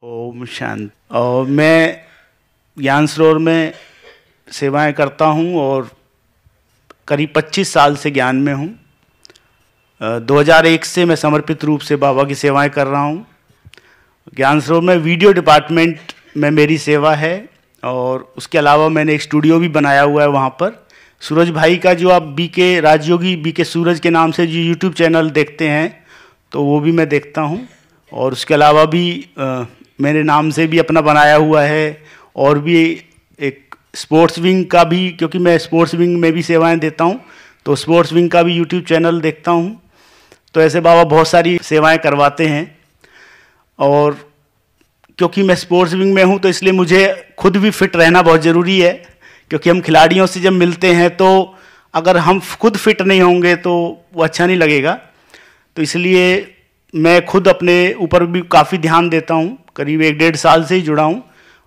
ओम शांति। और मैं ज्ञान सरोवर में सेवाएं करता हूं और करीब 25 साल से ज्ञान में हूं। 2001 से मैं समर्पित रूप से बाबा की सेवाएं कर रहा हूं। ज्ञान सरोवर में वीडियो डिपार्टमेंट में मेरी सेवा है और उसके अलावा मैंने एक स्टूडियो भी बनाया हुआ है वहां पर। सूरज भाई का जो आप बीके राजयोगी बीके सूरज के नाम से जो यूट्यूब चैनल देखते हैं तो वो भी मैं देखता हूं। और उसके अलावा भी मेरे नाम से भी अपना बनाया हुआ है और भी एक स्पोर्ट्स विंग का भी, क्योंकि मैं स्पोर्ट्स विंग में भी सेवाएं देता हूं तो स्पोर्ट्स विंग का भी यूट्यूब चैनल देखता हूं। तो ऐसे बाबा बहुत सारी सेवाएं करवाते हैं और क्योंकि मैं स्पोर्ट्स विंग में हूं तो इसलिए मुझे खुद भी फिट रहना बहुत ज़रूरी है, क्योंकि हम खिलाड़ियों से जब मिलते हैं तो अगर हम खुद फिट नहीं होंगे तो वो अच्छा नहीं लगेगा। तो इसलिए मैं खुद अपने ऊपर भी काफ़ी ध्यान देता हूँ। करीब 1-1.5 साल से ही जुड़ा हूँ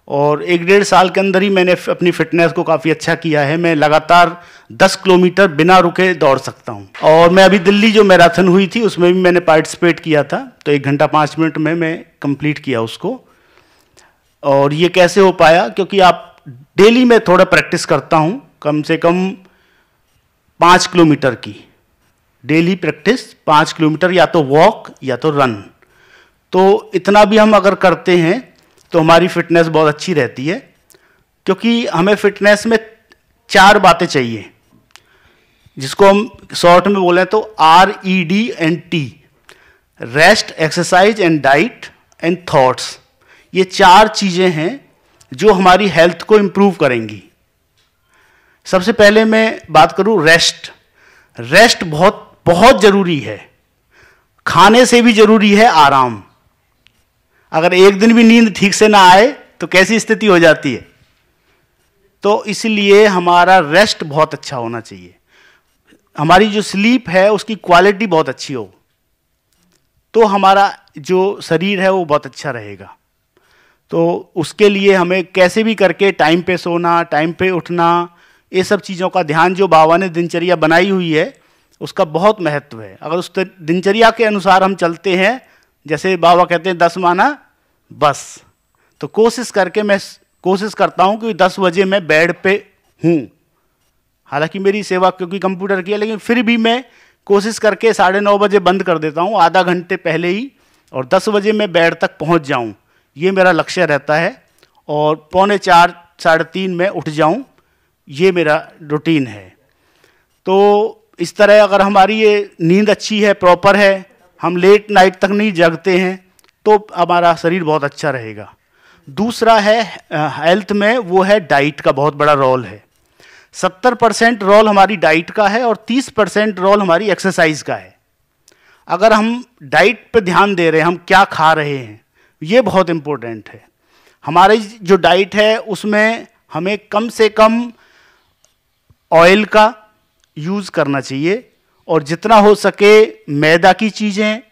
और 1-1.5 साल के अंदर ही मैंने अपनी फिटनेस को काफ़ी अच्छा किया है। मैं लगातार 10 किलोमीटर बिना रुके दौड़ सकता हूँ। और मैं अभी दिल्ली जो मैराथन हुई थी उसमें भी मैंने पार्टिसिपेट किया था, तो 1 घंटा 5 मिनट में मैं कंप्लीट किया उसको। और ये कैसे हो पाया, क्योंकि आप डेली मैं थोड़ा प्रैक्टिस करता हूँ, कम से कम 5 किलोमीटर की डेली प्रैक्टिस, 5 किलोमीटर या तो वॉक या तो रन। तो इतना भी हम अगर करते हैं तो हमारी फिटनेस बहुत अच्छी रहती है, क्योंकि हमें फिटनेस में 4 बातें चाहिए, जिसको हम शॉर्ट में बोलें तो RED&T, rest, exercise and diet and thoughts. ये 4 चीज़ें हैं जो हमारी हेल्थ को इम्प्रूव करेंगी। सबसे पहले मैं बात करूं रेस्ट। रेस्ट बहुत बहुत ज़रूरी है। खाने से भी ज़रूरी है आराम। अगर एक दिन भी नींद ठीक से ना आए तो कैसी स्थिति हो जाती है। तो इसलिए हमारा रेस्ट बहुत अच्छा होना चाहिए। हमारी जो स्लीप है उसकी क्वालिटी बहुत अच्छी हो तो हमारा जो शरीर है वो बहुत अच्छा रहेगा। तो उसके लिए हमें कैसे भी करके टाइम पे सोना, टाइम पे उठना, ये सब चीज़ों का ध्यान, जो बाबा ने दिनचर्या बनाई हुई है उसका बहुत महत्व है। अगर उस दिनचर्या के अनुसार हम चलते हैं, जैसे बाबा कहते हैं 10 माना बस, तो मैं कोशिश करता हूं कि 10 बजे मैं बेड पे हूं। हालांकि मेरी सेवा क्योंकि कंप्यूटर की है, लेकिन फिर भी मैं कोशिश करके 9:30 बजे बंद कर देता हूं, आधा घंटे पहले ही, और 10 बजे मैं बेड तक पहुंच जाऊं, ये मेरा लक्ष्य रहता है। और 3:45 3:30 में उठ जाऊं, ये मेरा रूटीन है। तो इस तरह अगर हमारी ये नींद अच्छी है, प्रॉपर है, हम लेट नाइट तक नहीं जगते हैं, तो हमारा शरीर बहुत अच्छा रहेगा। दूसरा है हेल्थ में, वो है डाइट का बहुत बड़ा रोल है। 70% रोल हमारी डाइट का है और 30% रोल हमारी एक्सरसाइज का है। अगर हम डाइट पे ध्यान दे रहे हैं, हम क्या खा रहे हैं, ये बहुत इम्पोर्टेंट है। हमारी जो डाइट है उसमें हमें कम से कम ऑयल का यूज़ करना चाहिए और जितना हो सके मैदा की चीज़ें,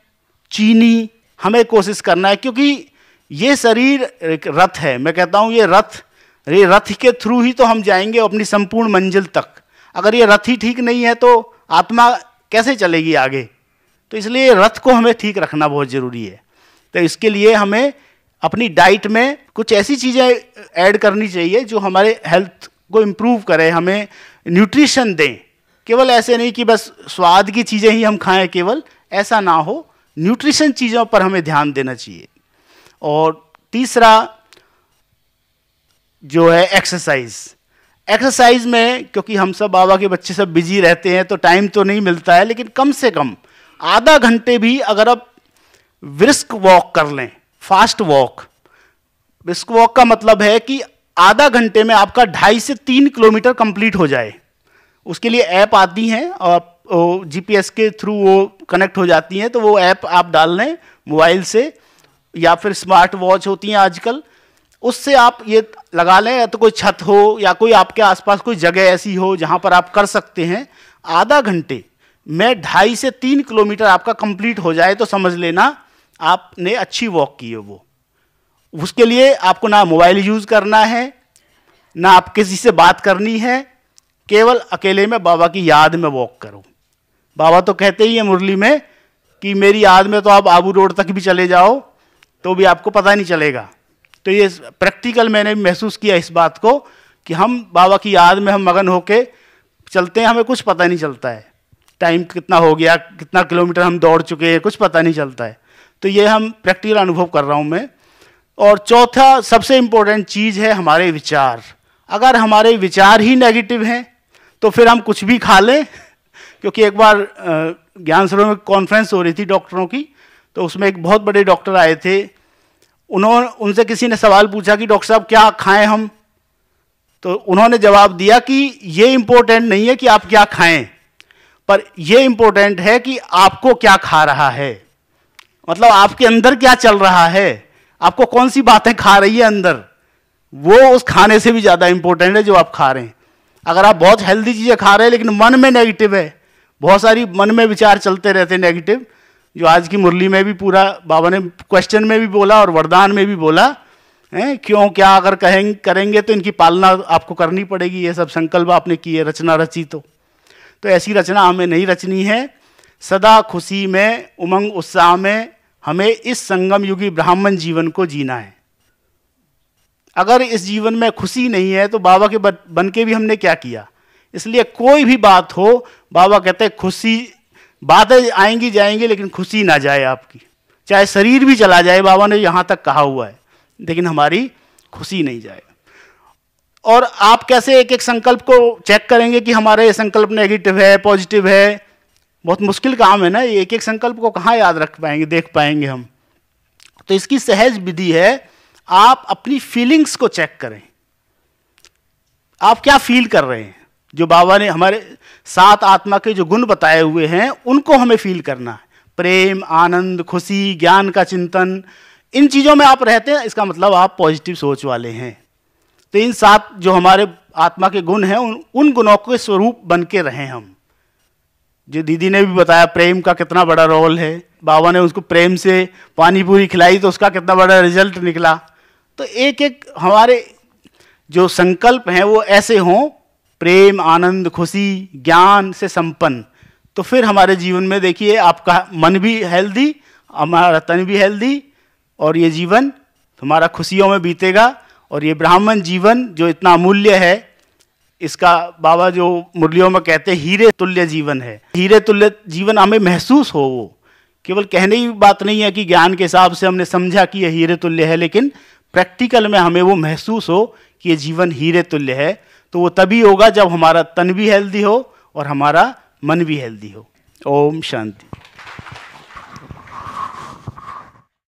चीनी, हमें कोशिश करना है, क्योंकि ये शरीर एक रथ है। मैं कहता हूँ ये रथ के थ्रू ही तो हम जाएंगे अपनी संपूर्ण मंजिल तक। अगर ये रथ ही ठीक नहीं है तो आत्मा कैसे चलेगी आगे। तो इसलिए रथ को हमें ठीक रखना बहुत ज़रूरी है। तो इसके लिए हमें अपनी डाइट में कुछ ऐसी चीज़ें ऐड करनी चाहिए जो हमारे हेल्थ को इम्प्रूव करे, हमें न्यूट्रिशन दें। केवल ऐसे नहीं कि बस स्वाद की चीज़ें ही हम खाएं, केवल ऐसा ना हो, न्यूट्रिशन चीज़ों पर हमें ध्यान देना चाहिए। और तीसरा जो है एक्सरसाइज में, क्योंकि हम सब बाबा के बच्चे सब बिजी रहते हैं तो टाइम तो नहीं मिलता है, लेकिन कम से कम आधा घंटे भी अगर आप ब्रिस्क वॉक कर लें, फास्ट वॉक। ब्रिस्क वॉक का मतलब है कि आधा घंटे में आपका 2.5 से 3 किलोमीटर कंप्लीट हो जाए। उसके लिए ऐप आती हैं और GPS के थ्रू वो कनेक्ट हो जाती हैं, तो वो ऐप आप डाल लें मोबाइल से या फिर स्मार्ट वॉच होती हैं आजकल, उससे आप ये लगा लें, या तो कोई छत हो या कोई आपके आसपास कोई जगह ऐसी हो जहाँ पर आप कर सकते हैं। आधा घंटे में 2.5 से 3 किलोमीटर आपका कंप्लीट हो जाए तो समझ लेना आपने अच्छी वॉक की है वो। उसके लिए आपको ना मोबाइल यूज़ करना है, ना आप किसी से बात करनी है, केवल अकेले में बाबा की याद में वॉक करो। बाबा तो कहते ही है मुरली में कि मेरी याद में तो आप आबू रोड तक भी चले जाओ, तो भी आपको पता नहीं चलेगा। तो ये प्रैक्टिकल मैंने महसूस किया इस बात को कि हम बाबा की याद में हम मगन होके चलते हैं, हमें कुछ पता नहीं चलता है, टाइम कितना हो गया, कितना किलोमीटर हम दौड़ चुके हैं, कुछ पता नहीं चलता है। तो ये हम प्रैक्टिकल अनुभव कर रहा हूँ मैं। और चौथा सबसे इम्पोर्टेंट चीज़ है हमारे विचार। अगर हमारे विचार ही नेगेटिव हैं तो फिर हम कुछ भी खा लें। क्योंकि एक बार ज्ञान सरोवर में कॉन्फ्रेंस हो रही थी डॉक्टरों की, तो उसमें एक बहुत बड़े डॉक्टर आए थे। उनसे किसी ने सवाल पूछा कि डॉक्टर साहब क्या खाएं हम, तो उन्होंने जवाब दिया कि ये इम्पोर्टेंट नहीं है कि आप क्या खाएं, पर ये इम्पोर्टेंट है कि आपको क्या खा रहा है, मतलब आपके अंदर क्या चल रहा है, आपको कौन सी बातें खा रही है अंदर, वो उस खाने से भी ज़्यादा इम्पोर्टेंट है जो आप खा रहे हैं। अगर आप बहुत हेल्दी चीज़ें खा रहे हैं लेकिन मन में नेगेटिव है, बहुत सारी मन में विचार चलते रहते हैं नेगेटिव, जो आज की मुरली में भी पूरा बाबा ने क्वेश्चन में भी बोला और वरदान में भी बोला है, क्यों क्या अगर करेंगे तो इनकी पालना आपको करनी पड़ेगी। ये सब संकल्प आपने किए, रचना रची तो ऐसी रचना हमें नहीं रचनी है। सदा खुशी में, उमंग उत्साह में हमें इस संगम युगी ब्राह्मण जीवन को जीना है। अगर इस जीवन में खुशी नहीं है तो बाबा के बन के भी हमने क्या किया। इसलिए कोई भी बात हो, बाबा कहते हैं खुशी, बातें आएंगी जाएंगी लेकिन खुशी ना जाए आपकी, चाहे शरीर भी चला जाए, बाबा ने यहाँ तक कहा हुआ है, लेकिन हमारी खुशी नहीं जाए। और आप कैसे एक एक संकल्प को चेक करेंगे कि हमारा ये संकल्प नेगेटिव है पॉजिटिव है, बहुत मुश्किल काम है ना, एक एक संकल्प को कहाँ याद रख पाएंगे, देख पाएंगे हम। तो इसकी सहज विधि है, आप अपनी फीलिंग्स को चेक करें, आप क्या फील कर रहे हैं। जो बाबा ने हमारे 7 आत्मा के जो गुण बताए हुए हैं उनको हमें फील करना है। प्रेम, आनंद, खुशी, ज्ञान का चिंतन, इन चीज़ों में आप रहते हैं, इसका मतलब आप पॉजिटिव सोच वाले हैं। तो इन 7 जो हमारे आत्मा के गुण हैं उन गुणों के स्वरूप बन के रहें हम। जो दीदी ने भी बताया प्रेम का कितना बड़ा रोल है, बाबा ने उसको प्रेम से पानी पूरी खिलाई तो उसका कितना बड़ा रिजल्ट निकला। तो एक एक हमारे जो संकल्प हैं वो ऐसे हों, प्रेम, आनंद, खुशी, ज्ञान से संपन्न, तो फिर हमारे जीवन में देखिए आपका मन भी हेल्दी, हमारा तन भी हेल्दी, और ये जीवन हमारा खुशियों में बीतेगा। और ये ब्राह्मण जीवन जो इतना अमूल्य है, इसका बाबा जो मुरलियों में कहते हैं हीरे तुल्य जीवन है। हीरे तुल्य जीवन हमें महसूस हो, वो केवल कहने की बात नहीं है कि ज्ञान के हिसाब से हमने समझा कि ये हीरे तुल्य है, लेकिन प्रैक्टिकल में हमें वो महसूस हो कि ये जीवन हीरे तुल्य है। तो वो तभी होगा जब हमारा तन भी हेल्दी हो और हमारा मन भी हेल्दी हो। ओम शांति।